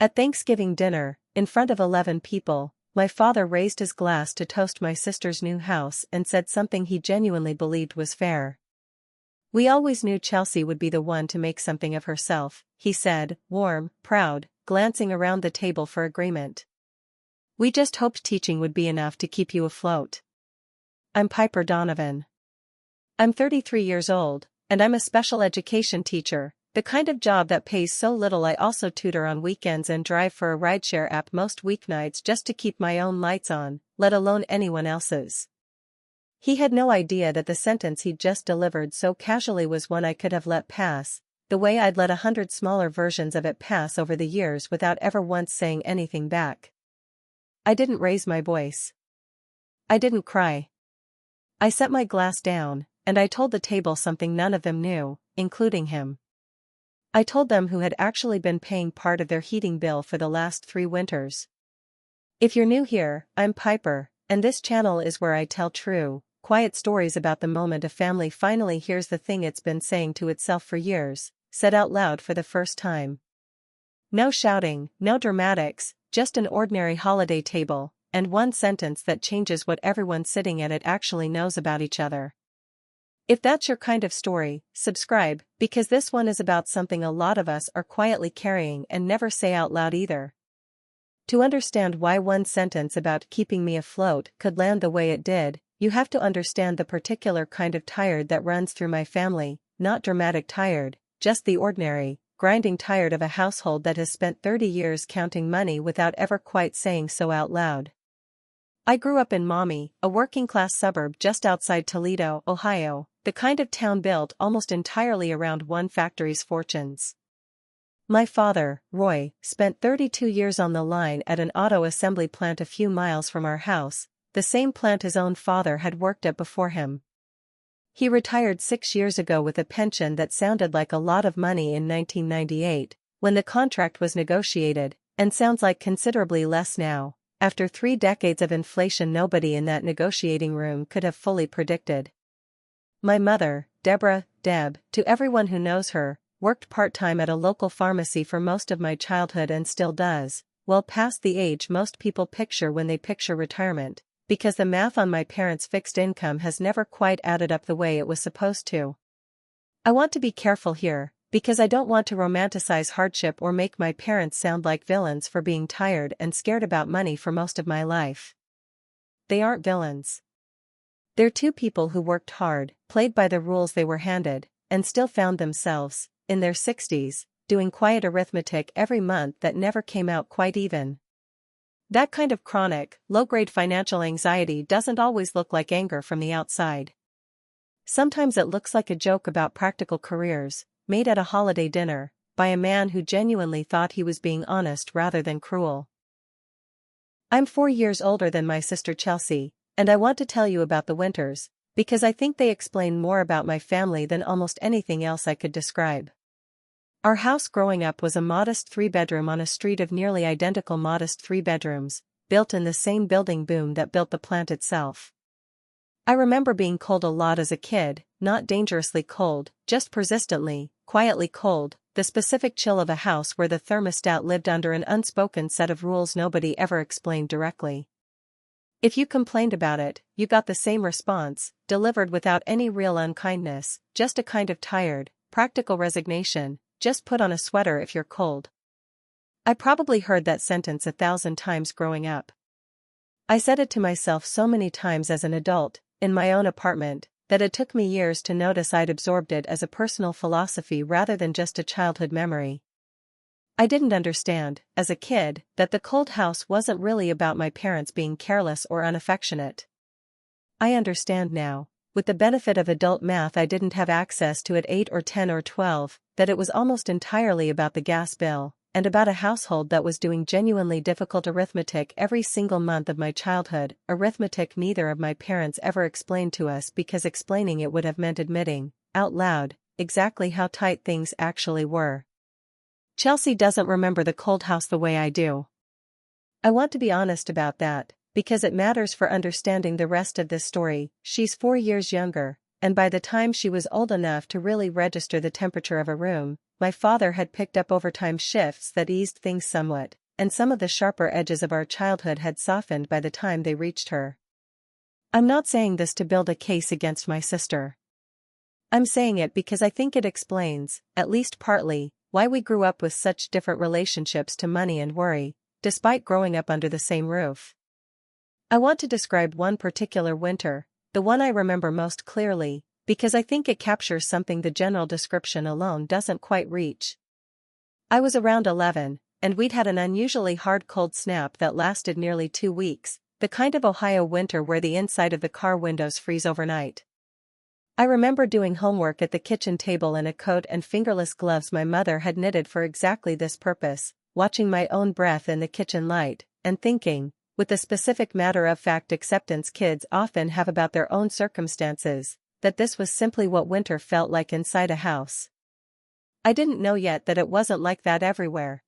At Thanksgiving dinner, in front of 11 people, my father raised his glass to toast my sister's new house and said something he genuinely believed was fair. "We always knew Chelsea would be the one to make something of herself," he said, warm, proud, glancing around the table for agreement. "We just hoped teaching would be enough to keep you afloat." I'm Piper Donovan. I'm 33 years old, and I'm a special education teacher, the kind of job that pays so little I also tutor on weekends and drive for a rideshare app most weeknights just to keep my own lights on, let alone anyone else's. He had no idea that the sentence he'd just delivered so casually was one I could have let pass, the way I'd let 100 smaller versions of it pass over the years without ever once saying anything back. I didn't raise my voice. I didn't cry. I set my glass down, and I told the table something none of them knew, including him. I told them who had actually been paying part of their heating bill for the last 3 winters. If you're new here, I'm Piper, and this channel is where I tell true, quiet stories about the moment a family finally hears the thing it's been saying to itself for years, said out loud for the first time. No shouting, no dramatics, just an ordinary holiday table, and one sentence that changes what everyone sitting at it actually knows about each other. If that's your kind of story, subscribe, because this one is about something a lot of us are quietly carrying and never say out loud either. To understand why one sentence about keeping me afloat could land the way it did, you have to understand the particular kind of tired that runs through my family, not dramatic tired, just the ordinary, grinding tired of a household that has spent 30 years counting money without ever quite saying so out loud. I grew up in Maumee, a working-class suburb just outside Toledo, Ohio, the kind of town built almost entirely around one factory's fortunes. My father, Roy, spent 32 years on the line at an auto assembly plant a few miles from our house, the same plant his own father had worked at before him. He retired 6 years ago with a pension that sounded like a lot of money in 1998, when the contract was negotiated, and sounds like considerably less now, after 3 decades of inflation nobody in that negotiating room could have fully predicted. My mother, Deborah, Deb, to everyone who knows her, worked part-time at a local pharmacy for most of my childhood and still does, well past the age most people picture when they picture retirement, because the math on my parents' fixed income has never quite added up the way it was supposed to. I want to be careful here, because I don't want to romanticize hardship or make my parents sound like villains for being tired and scared about money for most of my life. They aren't villains. They're 2 people who worked hard, played by the rules they were handed, and still found themselves, in their 60s, doing quiet arithmetic every month that never came out quite even. That kind of chronic, low-grade financial anxiety doesn't always look like anger from the outside. Sometimes it looks like a joke about practical careers, made at a holiday dinner, by a man who genuinely thought he was being honest rather than cruel. I'm 4 years older than my sister Chelsea, and I want to tell you about the winters, because I think they explain more about my family than almost anything else I could describe. Our house growing up was a modest 3-bedroom on a street of nearly identical modest 3-bedrooms, built in the same building boom that built the plant itself. I remember being cold a lot as a kid, not dangerously cold, just persistently, quietly cold, the specific chill of a house where the thermostat lived under an unspoken set of rules nobody ever explained directly. If you complained about it, you got the same response, delivered without any real unkindness, just a kind of tired, practical resignation, just put on a sweater if you're cold. I probably heard that sentence 1,000 times growing up. I said it to myself so many times as an adult, in my own apartment, that it took me years to notice I'd absorbed it as a personal philosophy rather than just a childhood memory. I didn't understand, as a kid, that the cold house wasn't really about my parents being careless or unaffectionate. I understand now, with the benefit of adult math I didn't have access to at 8 or 10 or 12, that it was almost entirely about the gas bill, and about a household that was doing genuinely difficult arithmetic every single month of my childhood, arithmetic neither of my parents ever explained to us because explaining it would have meant admitting, out loud, exactly how tight things actually were. Chelsea doesn't remember the cold house the way I do. I want to be honest about that, because it matters for understanding the rest of this story. She's 4 years younger, and by the time she was old enough to really register the temperature of a room, my father had picked up overtime shifts that eased things somewhat, and some of the sharper edges of our childhood had softened by the time they reached her. I'm not saying this to build a case against my sister. I'm saying it because I think it explains, at least partly, why we grew up with such different relationships to money and worry, despite growing up under the same roof. I want to describe one particular winter, the one I remember most clearly, because I think it captures something the general description alone doesn't quite reach. I was around 11, and we'd had an unusually hard cold snap that lasted nearly 2 weeks, the kind of Ohio winter where the inside of the car windows freeze overnight. I remember doing homework at the kitchen table in a coat and fingerless gloves my mother had knitted for exactly this purpose, watching my own breath in the kitchen light, and thinking, with the specific matter-of-fact acceptance kids often have about their own circumstances, that this was simply what winter felt like inside a house. I didn't know yet that it wasn't like that everywhere.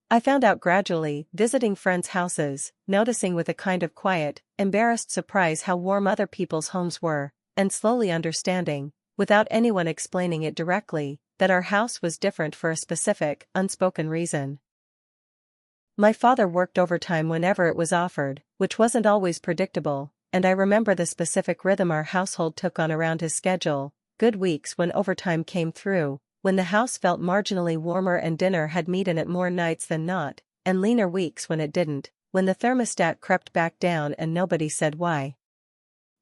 I found out gradually, visiting friends' houses, noticing with a kind of quiet, embarrassed surprise how warm other people's homes were, and slowly understanding, without anyone explaining it directly, that our house was different for a specific, unspoken reason. My father worked overtime whenever it was offered, which wasn't always predictable, and I remember the specific rhythm our household took on around his schedule: good weeks when overtime came through, when the house felt marginally warmer and dinner had meat in it more nights than not, and leaner weeks when it didn't, when the thermostat crept back down and nobody said why.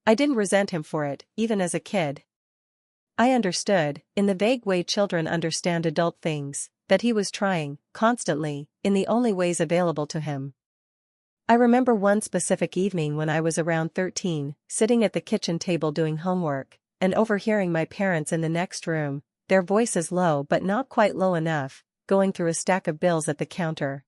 I didn't resent him for it, even as a kid. I understood, in the vague way children understand adult things, that he was trying, constantly, in the only ways available to him. I remember one specific evening when I was around 13, sitting at the kitchen table doing homework, and overhearing my parents in the next room, their voices low but not quite low enough, going through a stack of bills at the counter.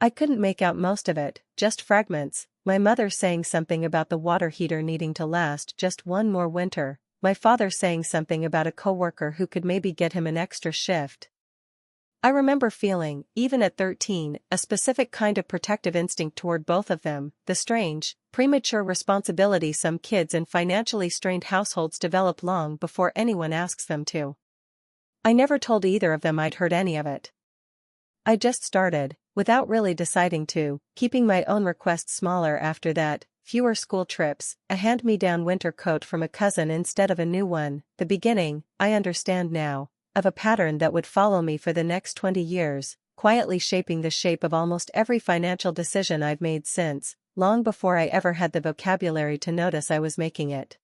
I couldn't make out most of it, just fragments: my mother saying something about the water heater needing to last just one more winter, my father saying something about a coworker who could maybe get him an extra shift. I remember feeling, even at 13, a specific kind of protective instinct toward both of them, the strange, premature responsibility some kids in financially strained households develop long before anyone asks them to. I never told either of them I'd heard any of it. I just started, without really deciding to, keeping my own requests smaller after that: fewer school trips, a hand-me-down winter coat from a cousin instead of a new one, the beginning, I understand now, of a pattern that would follow me for the next 20 years, quietly shaping the shape of almost every financial decision I've made since, long before I ever had the vocabulary to notice I was making it.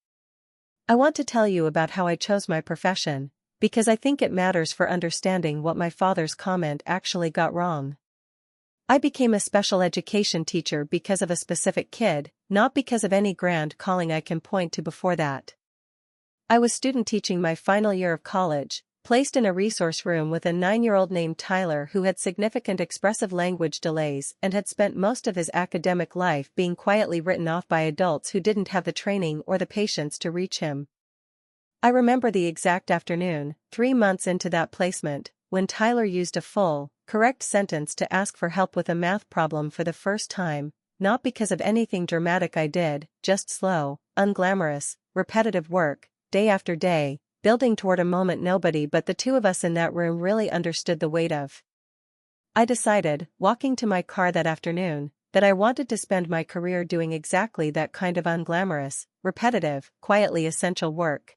I want to tell you about how I chose my profession, because I think it matters for understanding what my father's comment actually got wrong. I became a special education teacher because of a specific kid, not because of any grand calling I can point to before that. I was student teaching my final year of college, placed in a resource room with a 9-year-old named Tyler who had significant expressive language delays and had spent most of his academic life being quietly written off by adults who didn't have the training or the patience to reach him. I remember the exact afternoon, 3 months into that placement, when Tyler used a full, correct sentence to ask for help with a math problem for the first time, not because of anything dramatic I did, just slow, unglamorous, repetitive work, day after day, building toward a moment nobody but the two of us in that room really understood the weight of. I decided, walking to my car that afternoon, that I wanted to spend my career doing exactly that kind of unglamorous, repetitive, quietly essential work.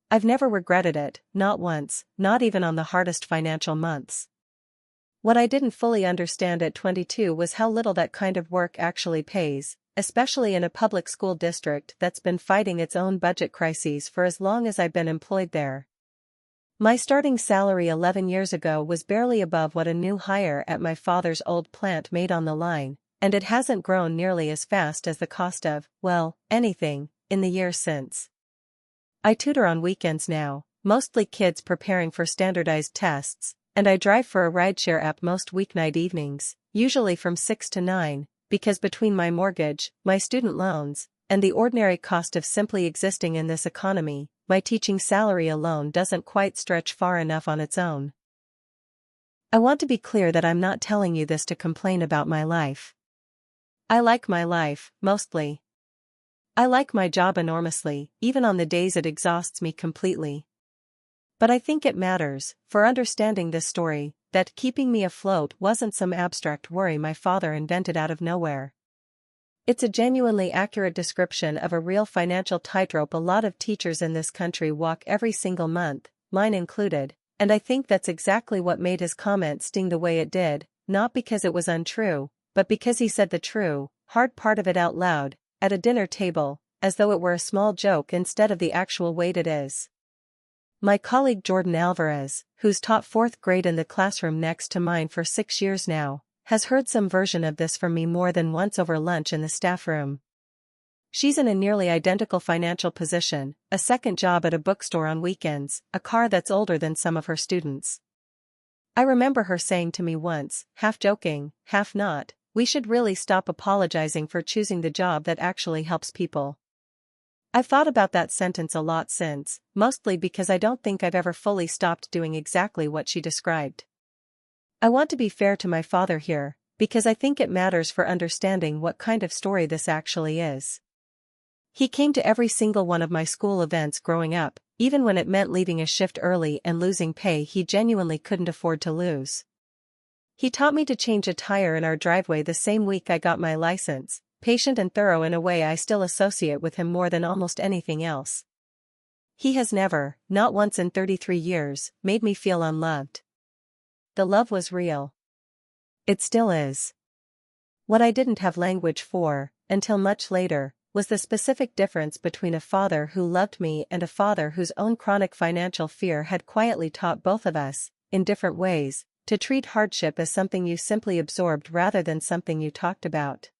I've never regretted it, not once, not even on the hardest financial months. What I didn't fully understand at 22 was how little that kind of work actually pays, especially in a public school district that's been fighting its own budget crises for as long as I've been employed there. My starting salary 11 years ago was barely above what a new hire at my father's old plant made on the line, and it hasn't grown nearly as fast as the cost of, well, anything, in the years since. I tutor on weekends now, mostly kids preparing for standardized tests, and I drive for a rideshare app most weeknight evenings, usually from 6 to 9, because between my mortgage, my student loans, and the ordinary cost of simply existing in this economy, my teaching salary alone doesn't quite stretch far enough on its own. I want to be clear that I'm not telling you this to complain about my life. I like my life, mostly. I like my job enormously, even on the days it exhausts me completely. But I think it matters, for understanding this story, that keeping me afloat wasn't some abstract worry my father invented out of nowhere. It's a genuinely accurate description of a real financial tightrope a lot of teachers in this country walk every single month, mine included, and I think that's exactly what made his comment sting the way it did, not because it was untrue, but because he said the true, hard part of it out loud, at a dinner table, as though it were a small joke instead of the actual weight it is. My colleague Jordan Alvarez, who's taught 4th grade in the classroom next to mine for 6 years now, has heard some version of this from me more than once over lunch in the staff room. She's in a nearly identical financial position, a second job at a bookstore on weekends, a car that's older than some of her students. I remember her saying to me once, half joking, half not, "We should really stop apologizing for choosing the job that actually helps people." I've thought about that sentence a lot since, mostly because I don't think I've ever fully stopped doing exactly what she described. I want to be fair to my father here, because I think it matters for understanding what kind of story this actually is. He came to every single one of my school events growing up, even when it meant leaving a shift early and losing pay he genuinely couldn't afford to lose. He taught me to change a tire in our driveway the same week I got my license, patient and thorough in a way I still associate with him more than almost anything else. He has never, not once in 33 years, made me feel unloved. The love was real. It still is. What I didn't have language for, until much later, was the specific difference between a father who loved me and a father whose own chronic financial fear had quietly taught both of us, in different ways, to treat hardship as something you simply absorbed rather than something you talked about.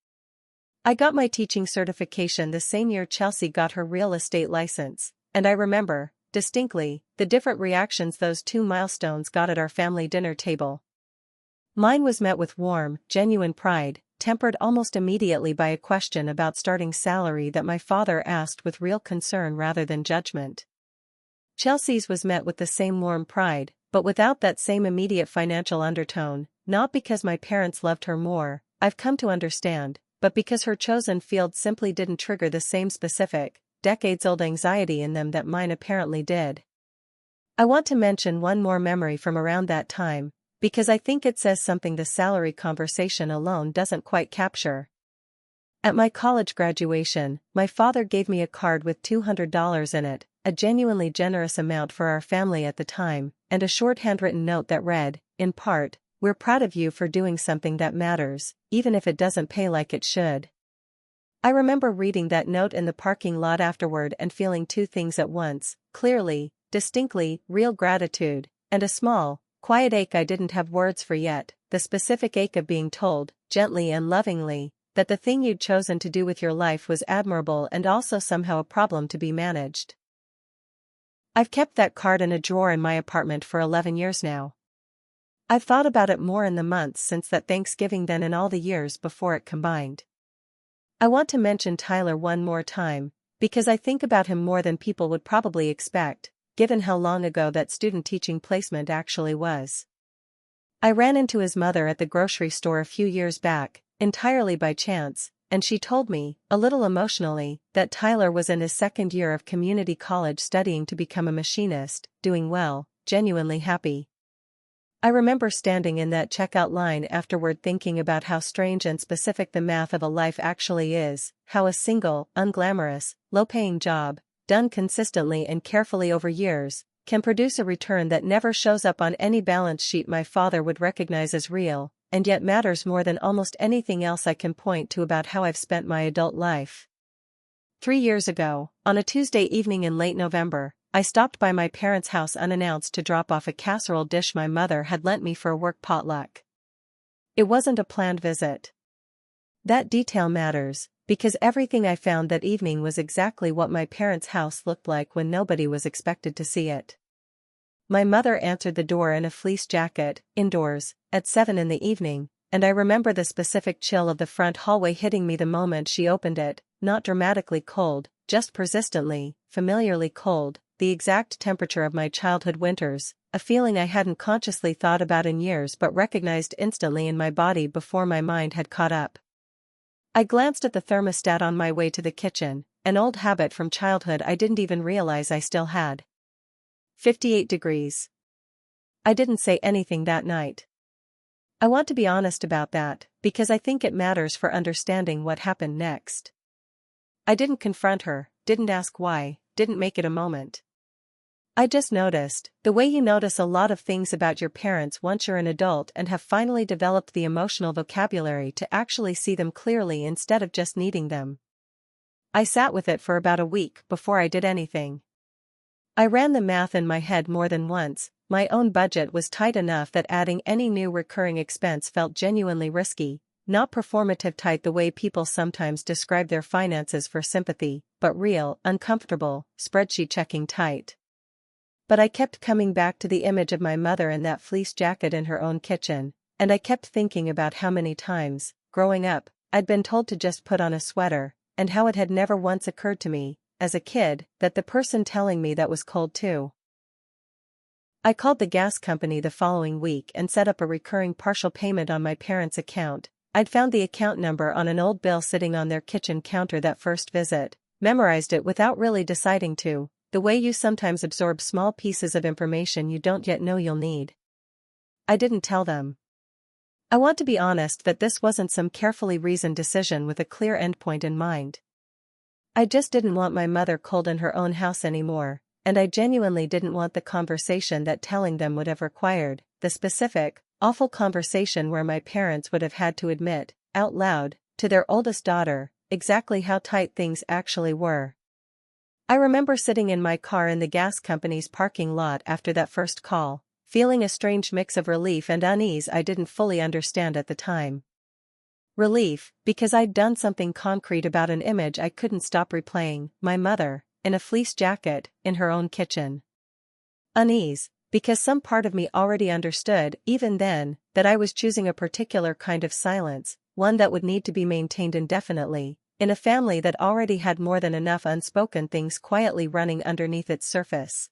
I got my teaching certification the same year Chelsea got her real estate license, and I remember, distinctly, the different reactions those two milestones got at our family dinner table. Mine was met with warm, genuine pride, tempered almost immediately by a question about starting salary that my father asked with real concern rather than judgment. Chelsea's was met with the same warm pride, but without that same immediate financial undertone, not because my parents loved her more, I've come to understand, but because her chosen field simply didn't trigger the same specific, decades-old anxiety in them that mine apparently did. I want to mention one more memory from around that time, because I think it says something the salary conversation alone doesn't quite capture. At my college graduation, my father gave me a card with $200 in it, a genuinely generous amount for our family at the time, and a short handwritten note that read, in part, "We're proud of you for doing something that matters, even if it doesn't pay like it should." I remember reading that note in the parking lot afterward and feeling two things at once, clearly, distinctly, real gratitude, and a small, quiet ache I didn't have words for yet, the specific ache of being told, gently and lovingly, that the thing you'd chosen to do with your life was admirable and also somehow a problem to be managed. I've kept that card in a drawer in my apartment for 11 years now. I've thought about it more in the months since that Thanksgiving than in all the years before it combined. I want to mention Tyler one more time, because I think about him more than people would probably expect, given how long ago that student teaching placement actually was. I ran into his mother at the grocery store a few years back, entirely by chance, and she told me, a little emotionally, that Tyler was in his second year of community college studying to become a machinist, doing well, genuinely happy. I remember standing in that checkout line afterward thinking about how strange and specific the math of a life actually is, how a single, unglamorous, low-paying job, done consistently and carefully over years, can produce a return that never shows up on any balance sheet my father would recognize as real, and yet matters more than almost anything else I can point to about how I've spent my adult life. 3 years ago, on a Tuesday evening in late November, I stopped by my parents' house unannounced to drop off a casserole dish my mother had lent me for a work potluck. It wasn't a planned visit. That detail matters, because everything I found that evening was exactly what my parents' house looked like when nobody was expected to see it. My mother answered the door in a fleece jacket, indoors, at 7 in the evening, and I remember the specific chill of the front hallway hitting me the moment she opened it, not dramatically cold, just persistently, familiarly cold, the exact temperature of my childhood winters, a feeling I hadn't consciously thought about in years but recognized instantly in my body before my mind had caught up. I glanced at the thermostat on my way to the kitchen, an old habit from childhood I didn't even realize I still had. 58 degrees. I didn't say anything that night. I want to be honest about that, because I think it matters for understanding what happened next. I didn't confront her, didn't ask why, didn't make it a moment. I just noticed, the way you notice a lot of things about your parents once you're an adult and have finally developed the emotional vocabulary to actually see them clearly instead of just needing them. I sat with it for about a week before I did anything. I ran the math in my head more than once. My own budget was tight enough that adding any new recurring expense felt genuinely risky, not performative tight the way people sometimes describe their finances for sympathy, but real, uncomfortable, spreadsheet checking tight. But I kept coming back to the image of my mother in that fleece jacket in her own kitchen, and I kept thinking about how many times, growing up, I'd been told to just put on a sweater, and how it had never once occurred to me, as a kid, that the person telling me that was cold too. I called the gas company the following week and set up a recurring partial payment on my parents' account. I'd found the account number on an old bill sitting on their kitchen counter that first visit, memorized it without really deciding to, the way you sometimes absorb small pieces of information you don't yet know you'll need. I didn't tell them. I want to be honest that this wasn't some carefully reasoned decision with a clear endpoint in mind. I just didn't want my mother cold in her own house anymore, and I genuinely didn't want the conversation that telling them would have required, the specific, awful conversation where my parents would have had to admit, out loud, to their oldest daughter, exactly how tight things actually were. I remember sitting in my car in the gas company's parking lot after that first call, feeling a strange mix of relief and unease I didn't fully understand at the time. Relief, because I'd done something concrete about an image I couldn't stop replaying, my mother, in a fleece jacket, in her own kitchen. Unease, because some part of me already understood, even then, that I was choosing a particular kind of silence, one that would need to be maintained indefinitely, in a family that already had more than enough unspoken things quietly running underneath its surface.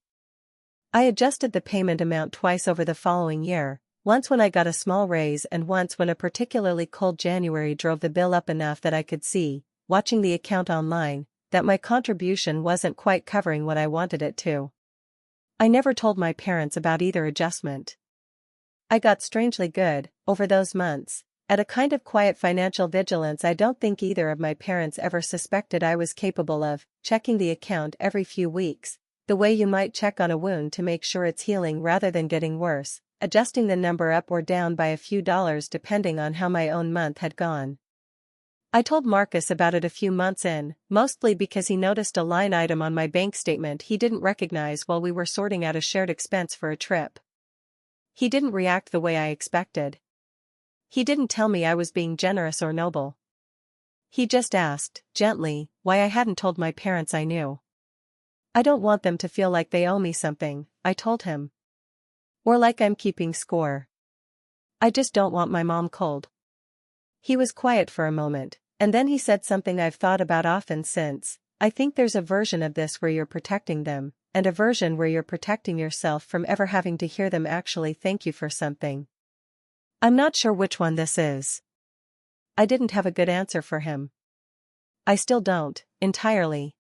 I adjusted the payment amount twice over the following year, once when I got a small raise and once when a particularly cold January drove the bill up enough that I could see, watching the account online, that my contribution wasn't quite covering what I wanted it to. I never told my parents about either adjustment. I got strangely good, over those months, at a kind of quiet financial vigilance I don't think either of my parents ever suspected I was capable of, checking the account every few weeks, the way you might check on a wound to make sure it's healing rather than getting worse, adjusting the number up or down by a few dollars depending on how my own month had gone. I told Marcus about it a few months in, mostly because he noticed a line item on my bank statement he didn't recognize while we were sorting out a shared expense for a trip. He didn't react the way I expected. He didn't tell me I was being generous or noble. He just asked, gently, why I hadn't told my parents I knew. I don't want them to feel like they owe me something, I told him. Or like I'm keeping score. I just don't want my mom cold. He was quiet for a moment, and then he said something I've thought about often since. I think there's a version of this where you're protecting them, and a version where you're protecting yourself from ever having to hear them actually thank you for something. I'm not sure which one this is. I didn't have a good answer for him. I still don't, entirely.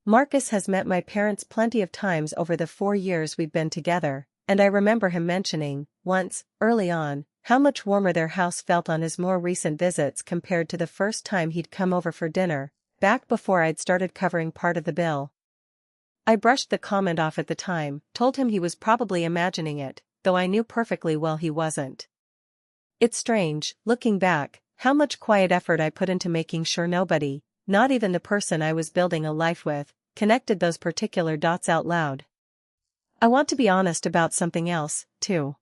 Marcus has met my parents plenty of times over the 4 years we've been together, and I remember him mentioning, once, early on, how much warmer their house felt on his more recent visits compared to the first time he'd come over for dinner, back before I'd started covering part of the bill. I brushed the comment off at the time, told him he was probably imagining it, though I knew perfectly well he wasn't. It's strange, looking back, how much quiet effort I put into making sure nobody, not even the person I was building a life with, connected those particular dots out loud. I want to be honest about something else, too.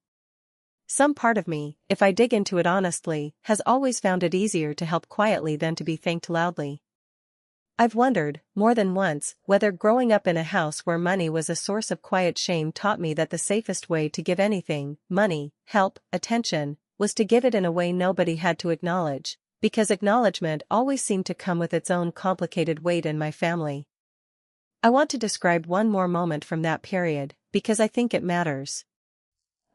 Some part of me, if I dig into it honestly, has always found it easier to help quietly than to be thanked loudly. I've wondered, more than once, whether growing up in a house where money was a source of quiet shame taught me that the safest way to give anything, money, help, attention, was to give it in a way nobody had to acknowledge, because acknowledgement always seemed to come with its own complicated weight in my family. I want to describe one more moment from that period, because I think it matters.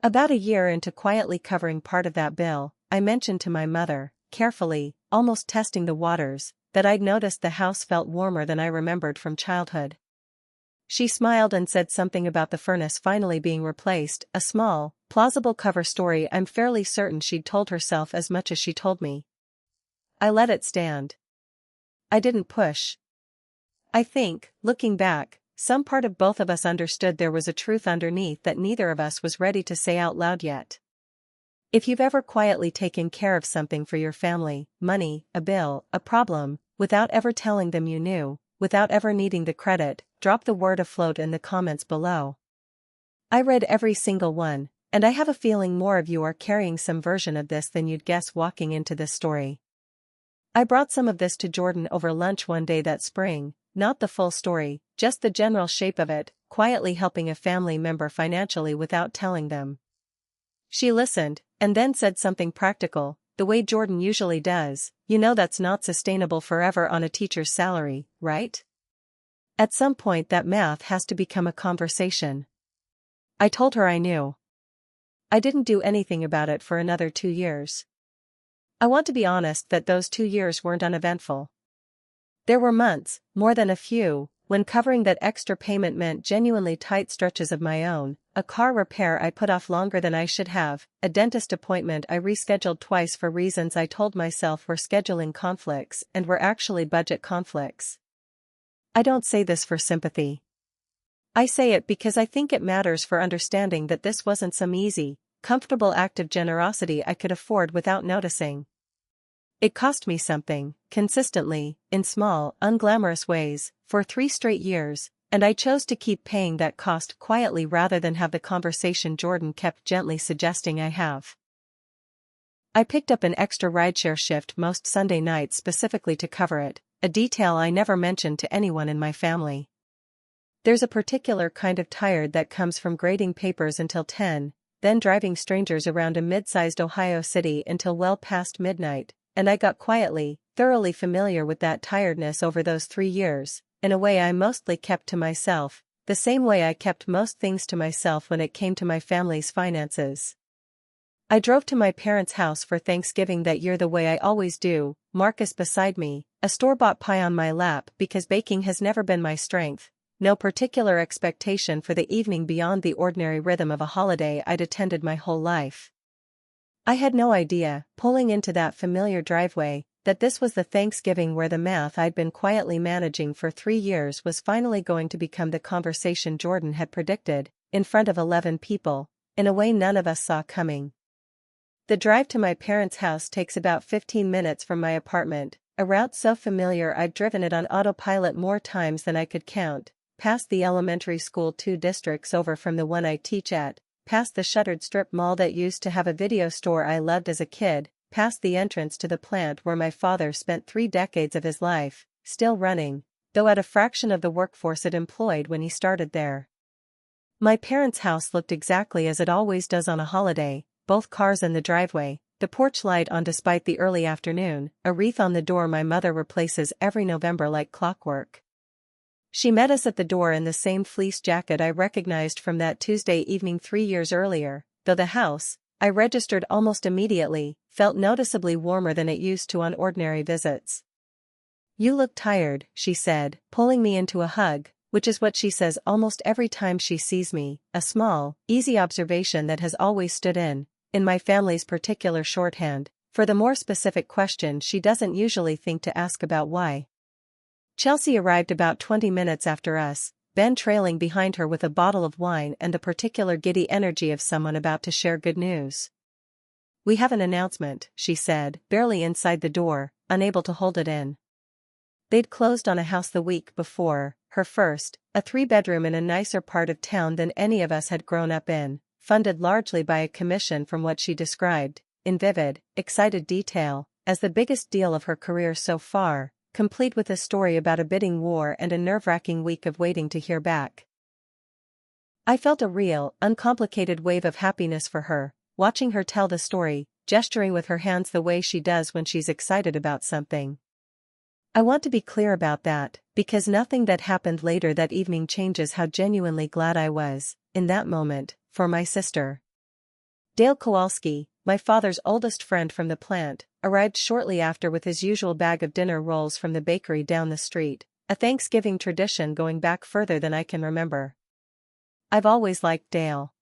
About a year into quietly covering part of that bill, I mentioned to my mother, carefully, almost testing the waters, that I'd noticed the house felt warmer than I remembered from childhood. She smiled and said something about the furnace finally being replaced, a small, plausible cover story I'm fairly certain she'd told herself as much as she told me. I let it stand. I didn't push. I think, looking back, some part of both of us understood there was a truth underneath that neither of us was ready to say out loud yet. If you've ever quietly taken care of something for your family, money, a bill, a problem, without ever telling them you knew, without ever needing the credit, drop the word afloat in the comments below. I read every single one, and I have a feeling more of you are carrying some version of this than you'd guess walking into this story. I brought some of this to Jordan over lunch one day that spring, not the full story, just the general shape of it, quietly helping a family member financially without telling them. She listened, and then said something practical, the way Jordan usually does. You know that's not sustainable forever on a teacher's salary, right? At some point that math has to become a conversation. I told her I knew. I didn't do anything about it for another 2 years. I want to be honest that those 2 years weren't uneventful. There were months, more than a few, when covering that extra payment meant genuinely tight stretches of my own, a car repair I put off longer than I should have, a dentist appointment I rescheduled twice for reasons I told myself were scheduling conflicts and were actually budget conflicts. I don't say this for sympathy. I say it because I think it matters for understanding that this wasn't some easy, comfortable act of generosity I could afford without noticing. It cost me something, consistently, in small, unglamorous ways, for 3 straight years, and I chose to keep paying that cost quietly rather than have the conversation Jordan kept gently suggesting I have. I picked up an extra rideshare shift most Sunday nights specifically to cover it, a detail I never mentioned to anyone in my family. There's a particular kind of tired that comes from grading papers until 10, then driving strangers around a mid-sized Ohio city until well past midnight, and I got thoroughly familiar with that tiredness over those 3 years, in a way I mostly kept to myself, the same way I kept most things to myself when it came to my family's finances. I drove to my parents' house for Thanksgiving that year the way I always do, Marcus beside me, a store-bought pie on my lap because baking has never been my strength, no particular expectation for the evening beyond the ordinary rhythm of a holiday I'd attended my whole life. I had no idea, pulling into that familiar driveway, that this was the Thanksgiving where the math I'd been quietly managing for 3 years was finally going to become the conversation Jordan had predicted, in front of 11 people, in a way none of us saw coming. The drive to my parents' house takes about 15 minutes from my apartment, a route so familiar I'd driven it on autopilot more times than I could count, past the elementary school 2 districts over from the one I teach at, past the shuttered strip mall that used to have a video store I loved as a kid, past the entrance to the plant where my father spent 3 decades of his life, still running, though at a fraction of the workforce it employed when he started there. My parents' house looked exactly as it always does on a holiday, both cars in the driveway, the porch light on despite the early afternoon, a wreath on the door my mother replaces every November like clockwork. She met us at the door in the same fleece jacket I recognized from that Tuesday evening 3 years earlier, though the house, I registered almost immediately, felt noticeably warmer than it used to on ordinary visits. "You look tired," she said, pulling me into a hug, which is what she says almost every time she sees me, a small, easy observation that has always stood in my family's particular shorthand, for the more specific question she doesn't usually think to ask about why. Chelsea arrived about 20 minutes after us, Ben trailing behind her with a bottle of wine and the particular giddy energy of someone about to share good news. "We have an announcement," she said, barely inside the door, unable to hold it in. They'd closed on a house the week before, her first, a 3-bedroom in a nicer part of town than any of us had grown up in, funded largely by a commission from what she described, in vivid, excited detail, as the biggest deal of her career so far, complete with a story about a bidding war and a nerve-wracking week of waiting to hear back. I felt a real, uncomplicated wave of happiness for her, watching her tell the story, gesturing with her hands the way she does when she's excited about something. I want to be clear about that, because nothing that happened later that evening changes how genuinely glad I was, in that moment, for my sister. Dale Kowalski, my father's oldest friend from the plant, arrived shortly after with his usual bag of dinner rolls from the bakery down the street, a Thanksgiving tradition going back further than I can remember. I've always liked Dale.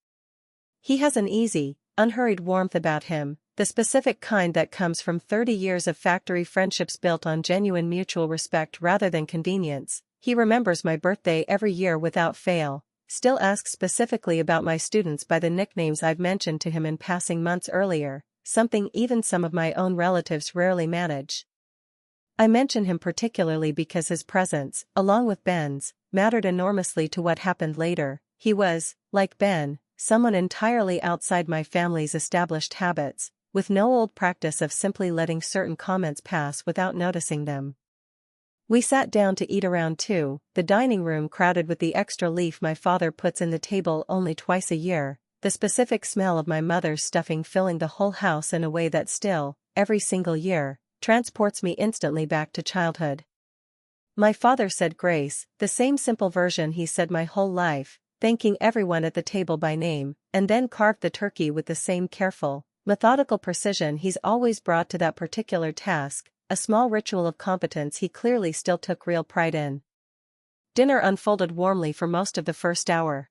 He has an easy, unhurried warmth about him, the specific kind that comes from 30 years of factory friendships built on genuine mutual respect rather than convenience. He remembers my birthday every year without fail, still asks specifically about my students by the nicknames I've mentioned to him in passing months earlier, something even some of my own relatives rarely manage. I mention him particularly because his presence, along with Ben's, mattered enormously to what happened later. He was, like Ben, someone entirely outside my family's established habits, with no old practice of simply letting certain comments pass without noticing them. We sat down to eat around 2, the dining room crowded with the extra leaf my father puts in the table only twice a year, the specific smell of my mother's stuffing filling the whole house in a way that still, every single year, transports me instantly back to childhood. My father said grace, the same simple version he said my whole life, thanking everyone at the table by name, and then carved the turkey with the same careful, methodical precision he's always brought to that particular task, a small ritual of competence he clearly still took real pride in. Dinner unfolded warmly for most of the first hour.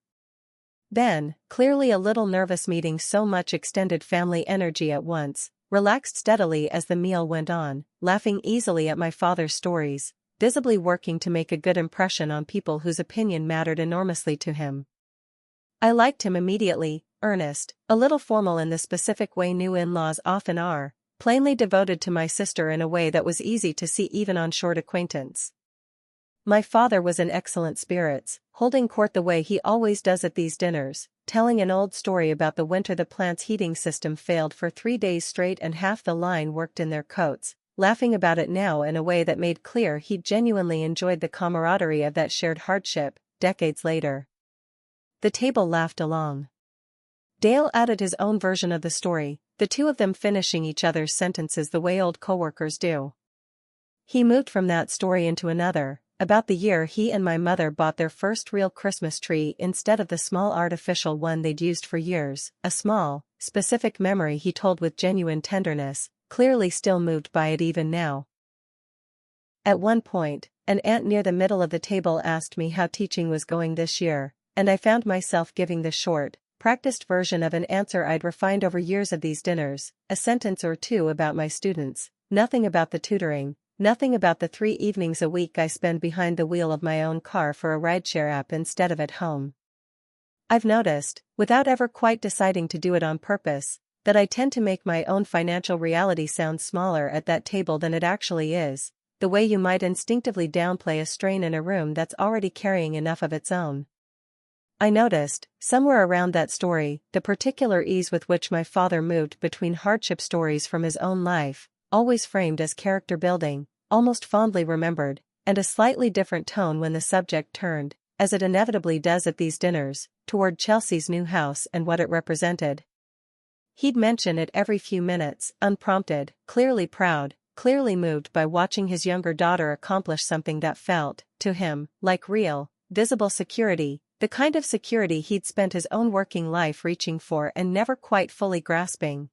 Ben, clearly a little nervous meeting so much extended family energy at once, relaxed steadily as the meal went on, laughing easily at my father's stories, visibly working to make a good impression on people whose opinion mattered enormously to him. I liked him immediately, earnest, a little formal in the specific way new in-laws often are, plainly devoted to my sister in a way that was easy to see even on short acquaintance. My father was in excellent spirits, holding court the way he always does at these dinners, telling an old story about the winter the plant's heating system failed for 3 days straight and half the line worked in their coats, laughing about it now in a way that made clear he genuinely enjoyed the camaraderie of that shared hardship, decades later. The table laughed along. Dale added his own version of the story, the two of them finishing each other's sentences the way old coworkers do. He moved from that story into another, about the year he and my mother bought their first real Christmas tree instead of the small artificial one they'd used for years, a small, specific memory he told with genuine tenderness, clearly still moved by it even now. At one point, an aunt near the middle of the table asked me how teaching was going this year, and I found myself giving the short, practiced version of an answer I'd refined over years of these dinners, a sentence or two about my students, nothing about the tutoring, nothing about the 3 evenings a week I spend behind the wheel of my own car for a rideshare app instead of at home. I've noticed, without ever quite deciding to do it on purpose, that I tend to make my own financial reality sound smaller at that table than it actually is, the way you might instinctively downplay a strain in a room that's already carrying enough of its own. I noticed, somewhere around that story, the particular ease with which my father moved between hardship stories from his own life, always framed as character building, almost fondly remembered, and a slightly different tone when the subject turned, as it inevitably does at these dinners, toward Chelsea's new house and what it represented. He'd mention it every few minutes, unprompted, clearly proud, clearly moved by watching his younger daughter accomplish something that felt, to him, like real, visible security, the kind of security he'd spent his own working life reaching for and never quite fully grasping.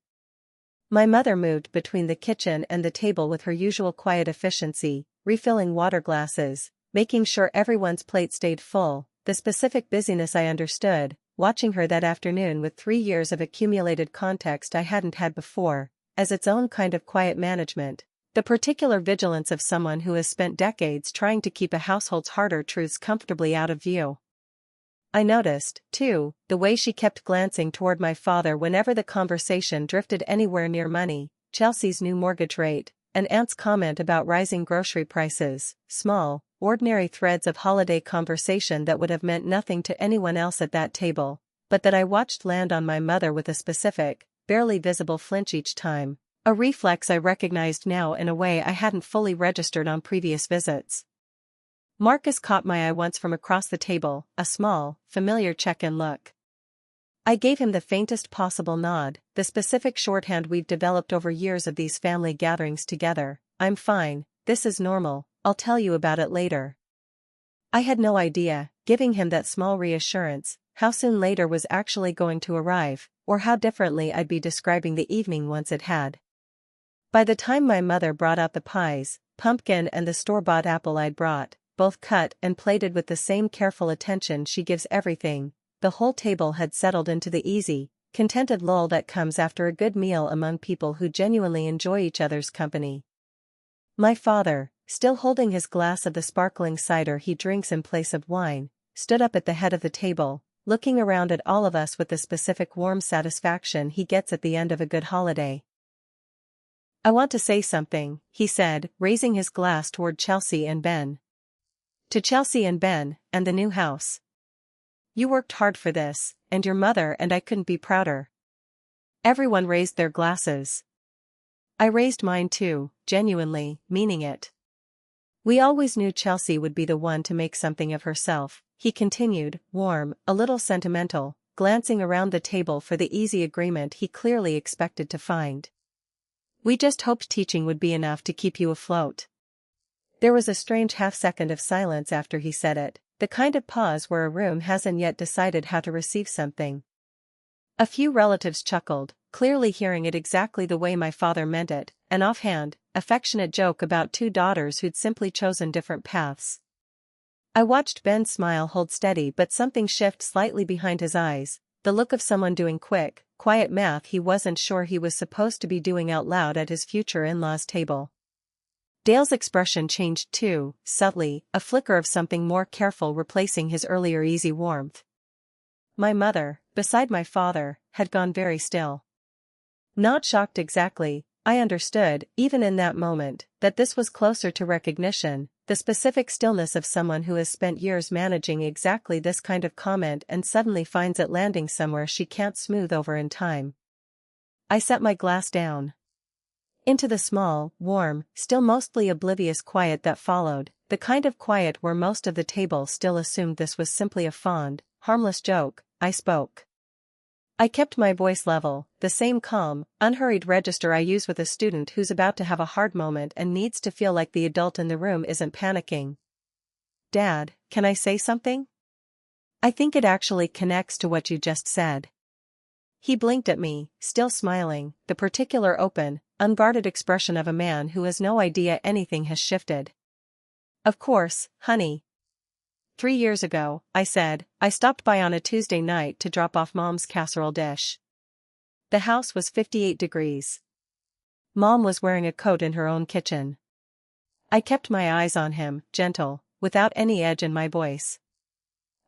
My mother moved between the kitchen and the table with her usual quiet efficiency, refilling water glasses, making sure everyone's plate stayed full, the specific busyness I understood, watching her that afternoon with 3 years of accumulated context I hadn't had before, as its own kind of quiet management, the particular vigilance of someone who has spent decades trying to keep a household's harder truths comfortably out of view. I noticed, too, the way she kept glancing toward my father whenever the conversation drifted anywhere near money, Chelsea's new mortgage rate, an aunt's comment about rising grocery prices, small, ordinary threads of holiday conversation that would have meant nothing to anyone else at that table, but that I watched land on my mother with a specific, barely visible flinch each time, a reflex I recognized now in a way I hadn't fully registered on previous visits. Marcus caught my eye once from across the table, a small, familiar check-in look. I gave him the faintest possible nod, the specific shorthand we've developed over years of these family gatherings together. I'm fine, this is normal, I'll tell you about it later. I had no idea, giving him that small reassurance, how soon later was actually going to arrive, or how differently I'd be describing the evening once it had. By the time my mother brought out the pies, pumpkin and the store-bought apple I'd brought, both cut and plated with the same careful attention she gives everything, the whole table had settled into the easy, contented lull that comes after a good meal among people who genuinely enjoy each other's company. My father, still holding his glass of the sparkling cider he drinks in place of wine, stood up at the head of the table, looking around at all of us with the specific warm satisfaction he gets at the end of a good holiday. "I want to say something," he said, raising his glass toward Chelsea and Ben. "To Chelsea and Ben, and the new house. You worked hard for this, and your mother and I couldn't be prouder." Everyone raised their glasses. I raised mine too, genuinely, meaning it. "We always knew Chelsea would be the one to make something of herself," he continued, warm, a little sentimental, glancing around the table for the easy agreement he clearly expected to find. "We just hoped teaching would be enough to keep you afloat." There was a strange half-second of silence after he said it, the kind of pause where a room hasn't yet decided how to receive something. A few relatives chuckled, clearly hearing it exactly the way my father meant it, an offhand, affectionate joke about two daughters who'd simply chosen different paths. I watched Ben smile hold steady, but something shift slightly behind his eyes, the look of someone doing quick, quiet math he wasn't sure he was supposed to be doing out loud at his future in-laws' table. Dale's expression changed too, subtly, a flicker of something more careful replacing his earlier easy warmth. My mother, beside my father, had gone very still. Not shocked exactly, I understood, even in that moment, that this was closer to recognition, the specific stillness of someone who has spent years managing exactly this kind of comment and suddenly finds it landing somewhere she can't smooth over in time. I set my glass down. Into the small, warm, still mostly oblivious quiet that followed, the kind of quiet where most of the table still assumed this was simply a fond, harmless joke, I spoke. I kept my voice level, the same calm, unhurried register I use with a student who's about to have a hard moment and needs to feel like the adult in the room isn't panicking. "Dad, can I say something? I think it actually connects to what you just said." He blinked at me, still smiling, the particular open, unguarded expression of a man who has no idea anything has shifted. "Of course, honey. 3 years ago," I said, "I stopped by on a Tuesday night to drop off Mom's casserole dish. The house was 58 degrees. Mom was wearing a coat in her own kitchen." I kept my eyes on him, gentle, without any edge in my voice.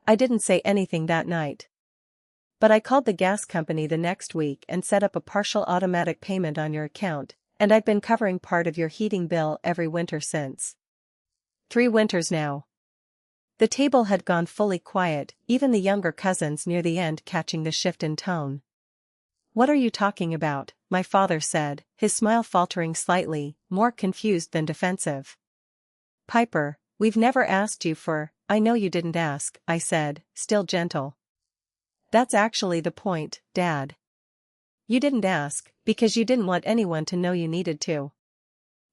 "I didn't say anything that night. But I called the gas company the next week and set up a partial automatic payment on your account, and I've been covering part of your heating bill every winter since. 3 winters now." The table had gone fully quiet, even the younger cousins near the end catching the shift in tone. "What are you talking about?" my father said, his smile faltering slightly, more confused than defensive. "Piper, we've never asked you for—" "I know you didn't ask," I said, still gentle. "That's actually the point, Dad. You didn't ask, because you didn't want anyone to know you needed to.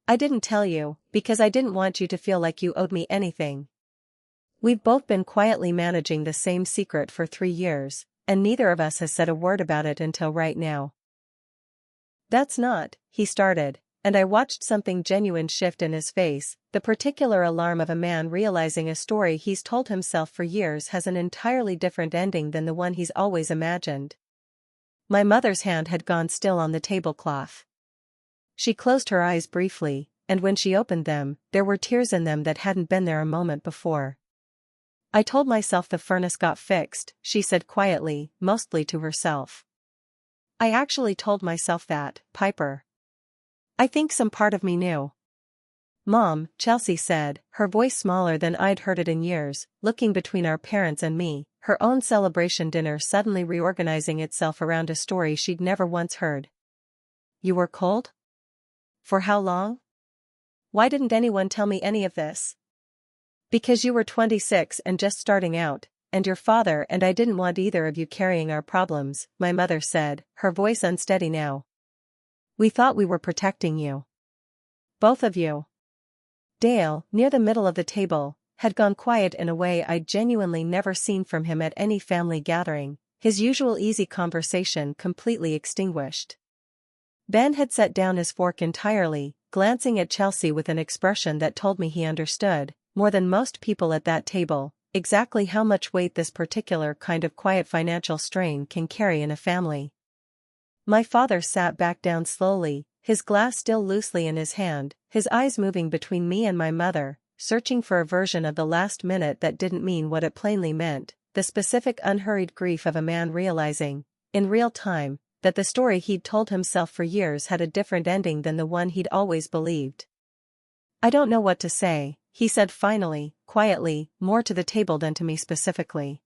I didn't tell you, because I didn't want you to feel like you owed me anything. We've both been quietly managing the same secret for 3 years, and neither of us has said a word about it until right now." "That's not," he started, and I watched something genuine shift in his face, the particular alarm of a man realizing a story he's told himself for years has an entirely different ending than the one he's always imagined. My mother's hand had gone still on the tablecloth. She closed her eyes briefly, and when she opened them, there were tears in them that hadn't been there a moment before. "I told myself the furnace got fixed," she said quietly, mostly to herself. "I actually told myself that, Piper. I think some part of me knew." "Mom," Chelsea said, her voice smaller than I'd heard it in years, looking between our parents and me, her own celebration dinner suddenly reorganizing itself around a story she'd never once heard. "You were cold? For how long? Why didn't anyone tell me any of this?" "Because you were 26 and just starting out, and your father and I didn't want either of you carrying our problems," my mother said, her voice unsteady now. "We thought we were protecting you. Both of you." Dale, near the middle of the table, had gone quiet in a way I'd genuinely never seen from him at any family gathering, his usual easy conversation completely extinguished. Ben had set down his fork entirely, glancing at Chelsea with an expression that told me he understood, more than most people at that table, exactly how much weight this particular kind of quiet financial strain can carry in a family. My father sat back down slowly, his glass still loosely in his hand, his eyes moving between me and my mother, searching for a version of the last minute that didn't mean what it plainly meant, the specific unhurried grief of a man realizing, in real time, that the story he'd told himself for years had a different ending than the one he'd always believed. "I don't know what to say," he said finally, quietly, more to the table than to me specifically.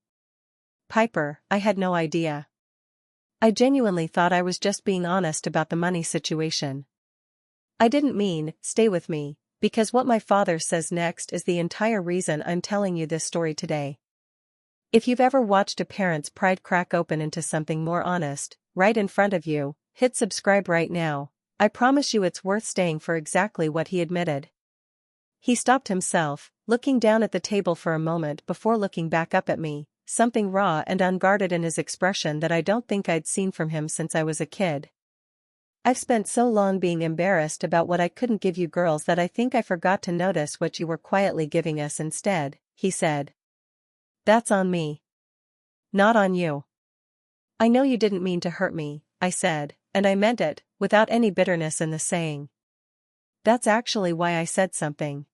"Piper, I had no idea. I genuinely thought I was just being honest about the money situation. I didn't mean, stay with me, because what my father says next is the entire reason I'm telling you this story today. If you've ever watched a parent's pride crack open into something more honest, right in front of you, hit subscribe right now. I promise you it's worth staying for exactly what he admitted." He stopped himself, looking down at the table for a moment before looking back up at me, something raw and unguarded in his expression that I don't think I'd seen from him since I was a kid. "I've spent so long being embarrassed about what I couldn't give you girls that I think I forgot to notice what you were quietly giving us instead," he said. "That's on me. Not on you." "I know you didn't mean to hurt me," I said, and I meant it, without any bitterness in the saying. "That's actually why I said something.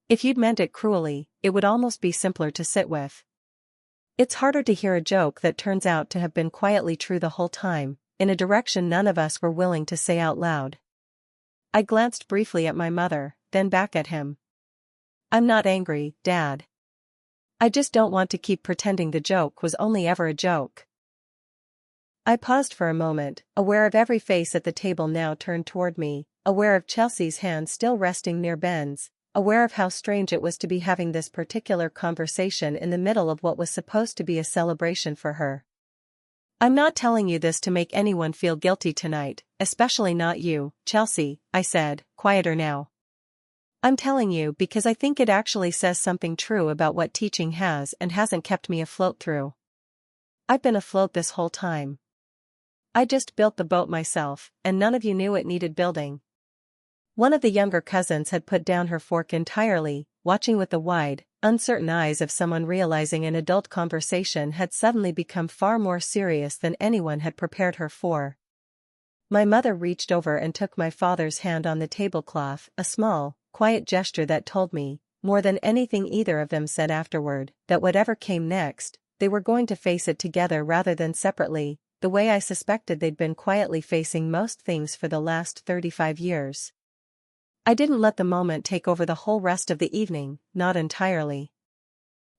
If you'd meant it cruelly, it would almost be simpler to sit with. It's harder to hear a joke that turns out to have been quietly true the whole time, in a direction none of us were willing to say out loud." I glanced briefly at my mother, then back at him. "I'm not angry, Dad. I just don't want to keep pretending the joke was only ever a joke." I paused for a moment, aware of every face at the table now turned toward me, aware of Chelsea's hand still resting near Ben's, aware of how strange it was to be having this particular conversation in the middle of what was supposed to be a celebration for her. "I'm not telling you this to make anyone feel guilty tonight, especially not you, Chelsea," I said, quieter now. "I'm telling you because I think it actually says something true about what teaching has and hasn't kept me afloat through. I've been afloat this whole time. I just built the boat myself, and none of you knew it needed building." One of the younger cousins had put down her fork entirely, watching with the wide, uncertain eyes of someone realizing an adult conversation had suddenly become far more serious than anyone had prepared her for. My mother reached over and took my father's hand on the tablecloth, a small, quiet gesture that told me, more than anything either of them said afterward, that whatever came next, they were going to face it together rather than separately, the way I suspected they'd been quietly facing most things for the last 35 years. I didn't let the moment take over the whole rest of the evening, not entirely.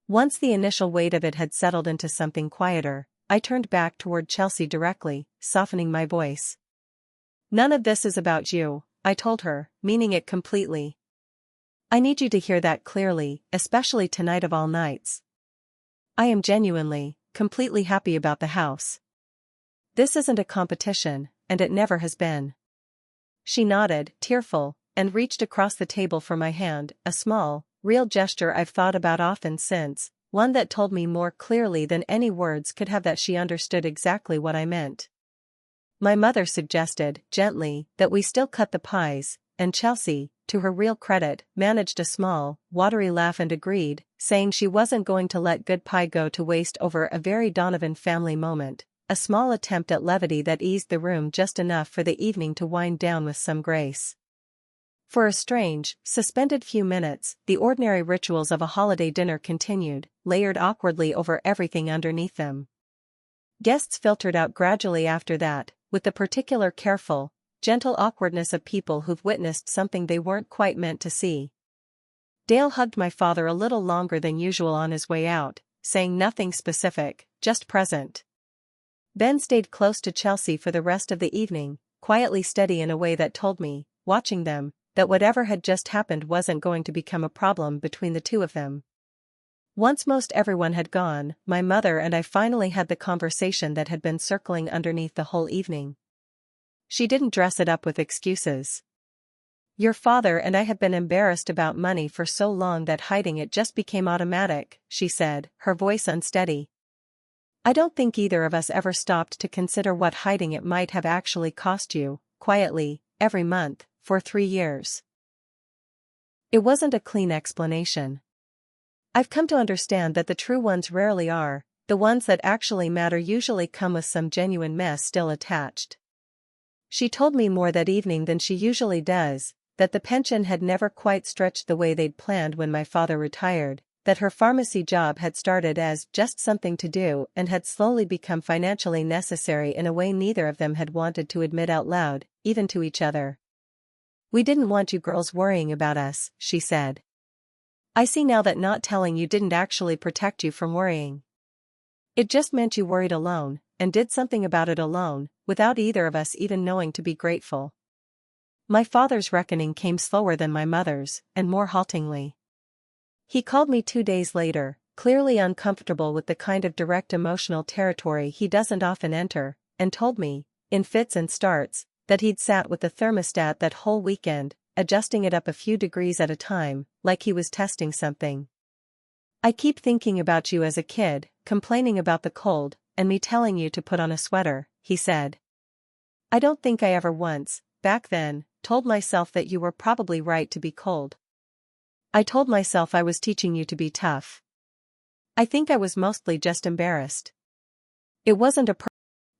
Once the initial weight of it had settled into something quieter, I turned back toward Chelsea directly, softening my voice. "None of this is about you," I told her, meaning it completely. "I need you to hear that clearly, especially tonight of all nights. I am genuinely, completely happy about the house. This isn't a competition, and it never has been." She nodded, tearful, and reached across the table for my hand, a small, real gesture I've thought about often since, one that told me more clearly than any words could have that she understood exactly what I meant. My mother suggested, gently, that we still cut the pies, and Chelsea, to her real credit, managed a small, watery laugh and agreed, saying she wasn't going to let good pie go to waste over a very Donovan family moment, a small attempt at levity that eased the room just enough for the evening to wind down with some grace. For a strange, suspended few minutes, the ordinary rituals of a holiday dinner continued, layered awkwardly over everything underneath them. Guests filtered out gradually after that, with the particular careful, gentle awkwardness of people who've witnessed something they weren't quite meant to see. Dale hugged my father a little longer than usual on his way out, saying nothing specific, just present. Ben stayed close to Chelsea for the rest of the evening, quietly steady in a way that told me, watching them, that whatever had just happened wasn't going to become a problem between the two of them. Once most everyone had gone, my mother and I finally had the conversation that had been circling underneath the whole evening. She didn't dress it up with excuses. Your father and I have been embarrassed about money for so long that hiding it just became automatic, she said, her voice unsteady. I don't think either of us ever stopped to consider what hiding it might have actually cost you, quietly, every month, for 3 years. It wasn't a clean explanation. I've come to understand that the true ones rarely are, the ones that actually matter usually come with some genuine mess still attached. She told me more that evening than she usually does, that the pension had never quite stretched the way they'd planned when my father retired, that her pharmacy job had started as just something to do and had slowly become financially necessary in a way neither of them had wanted to admit out loud, even to each other. We didn't want you girls worrying about us, she said. I see now that not telling you didn't actually protect you from worrying. It just meant you worried alone, and did something about it alone, without either of us even knowing to be grateful. My father's reckoning came slower than my mother's, and more haltingly. He called me 2 days later, clearly uncomfortable with the kind of direct emotional territory he doesn't often enter, and told me, in fits and starts, that he'd sat with the thermostat that whole weekend, adjusting it up a few degrees at a time, like he was testing something. I keep thinking about you as a kid, complaining about the cold, and me telling you to put on a sweater, he said. I don't think I ever once, back then, told myself that you were probably right to be cold. I told myself I was teaching you to be tough. I think I was mostly just embarrassed. It wasn't a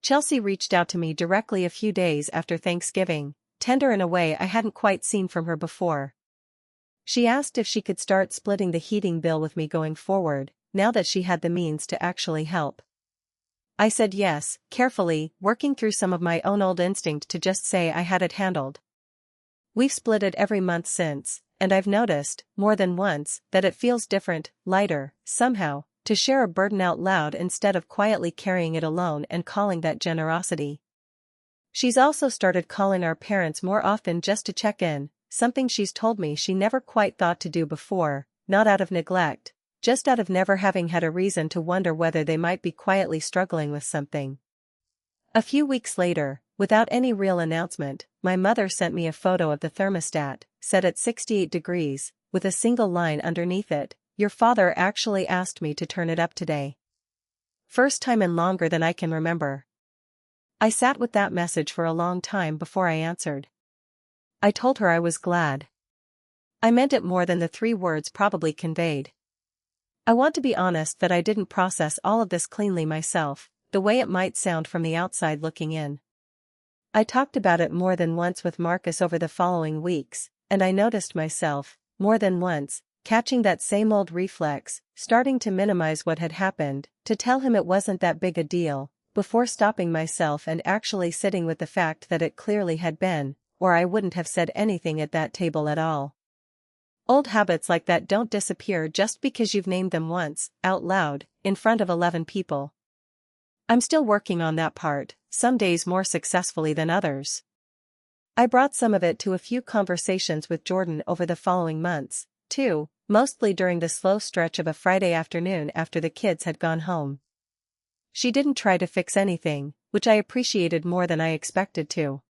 Chelsea reached out to me directly a few days after Thanksgiving, tender in a way I hadn't quite seen from her before. She asked if she could start splitting the heating bill with me going forward, now that she had the means to actually help. I said yes, carefully, working through some of my own old instinct to just say I had it handled. We've split it every month since, and I've noticed, more than once, that it feels different, lighter, somehow, to share a burden out loud instead of quietly carrying it alone and calling that generosity. She's also started calling our parents more often just to check in, something she's told me she never quite thought to do before, not out of neglect, just out of never having had a reason to wonder whether they might be quietly struggling with something. A few weeks later, without any real announcement, my mother sent me a photo of the thermostat, set at 68 degrees, with a single line underneath it. Your father actually asked me to turn it up today. First time in longer than I can remember. I sat with that message for a long time before I answered. I told her I was glad. I meant it more than the 3 words probably conveyed. I want to be honest that I didn't process all of this cleanly myself, the way it might sound from the outside looking in. I talked about it more than once with Marcus over the following weeks, and I noticed myself, more than once, catching that same old reflex, starting to minimize what had happened, to tell him it wasn't that big a deal, before stopping myself and actually sitting with the fact that it clearly had been, or I wouldn't have said anything at that table at all. Old habits like that don't disappear just because you've named them once, out loud, in front of 11 people. I'm still working on that part, some days more successfully than others. I brought some of it to a few conversations with Jordan over the following months, too, mostly during the slow stretch of a Friday afternoon after the kids had gone home. She didn't try to fix anything, which I appreciated more than I expected to.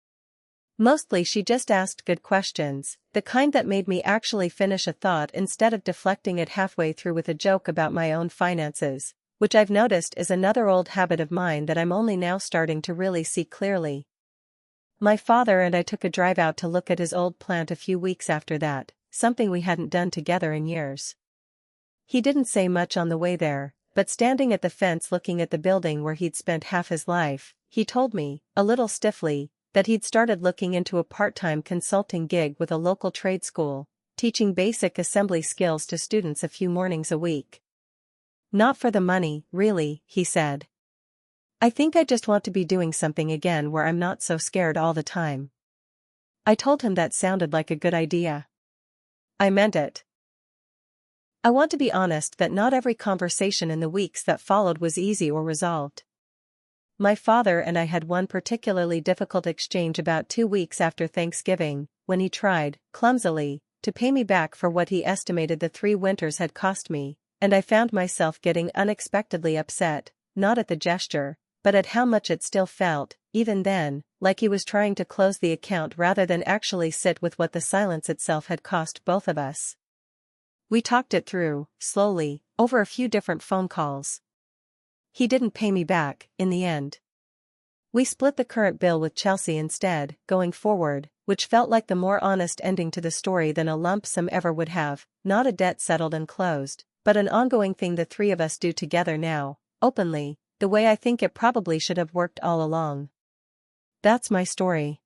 Mostly she just asked good questions, the kind that made me actually finish a thought instead of deflecting it halfway through with a joke about my own finances, which I've noticed is another old habit of mine that I'm only now starting to really see clearly. My father and I took a drive out to look at his old plant a few weeks after that, something we hadn't done together in years. He didn't say much on the way there, but standing at the fence looking at the building where he'd spent half his life, he told me, a little stiffly, that he'd started looking into a part-time consulting gig with a local trade school, teaching basic assembly skills to students a few mornings a week. Not for the money, really, he said. I think I just want to be doing something again where I'm not so scared all the time. I told him that sounded like a good idea. I meant it. I want to be honest that not every conversation in the weeks that followed was easy or resolved. My father and I had one particularly difficult exchange about 2 weeks after Thanksgiving, when he tried, clumsily, to pay me back for what he estimated the 3 winters had cost me, and I found myself getting unexpectedly upset, not at the gesture, but at how much it still felt, even then, like he was trying to close the account rather than actually sit with what the silence itself had cost both of us. We talked it through, slowly, over a few different phone calls. He didn't pay me back, in the end. We split the current bill with Chelsea instead, going forward, which felt like the more honest ending to the story than a lump sum ever would have, not a debt settled and closed, but an ongoing thing the three of us do together now, openly, the way I think it probably should have worked all along. That's my story.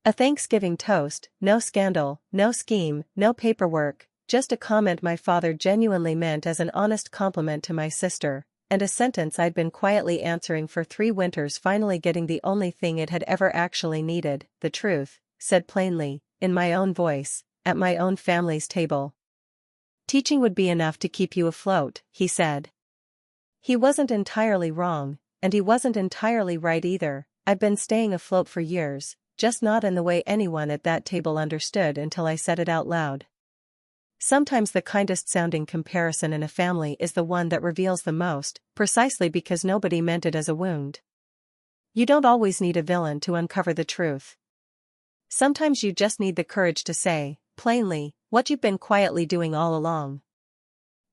A Thanksgiving toast, no scandal, no scheme, no paperwork, just a comment my father genuinely meant as an honest compliment to my sister, and a sentence I'd been quietly answering for 3 winters, finally getting the only thing it had ever actually needed, the truth, said plainly, in my own voice, at my own family's table. Teaching would be enough to keep you afloat, he said. He wasn't entirely wrong, and he wasn't entirely right either. I'd been staying afloat for years, just not in the way anyone at that table understood until I said it out loud. Sometimes the kindest sounding comparison in a family is the one that reveals the most, precisely because nobody meant it as a wound. You don't always need a villain to uncover the truth. Sometimes you just need the courage to say, plainly, what you've been quietly doing all along.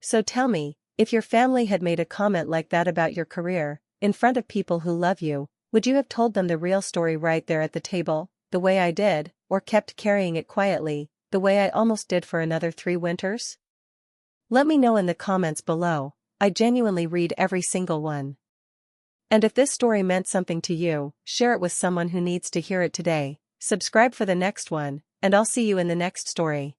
So tell me, if your family had made a comment like that about your career, in front of people who love you, would you have told them the real story right there at the table, the way I did, or kept carrying it quietly, the way I almost did for another 3 winters? Let me know in the comments below. I genuinely read every single one. And if this story meant something to you, share it with someone who needs to hear it today. Subscribe for the next one, and I'll see you in the next story.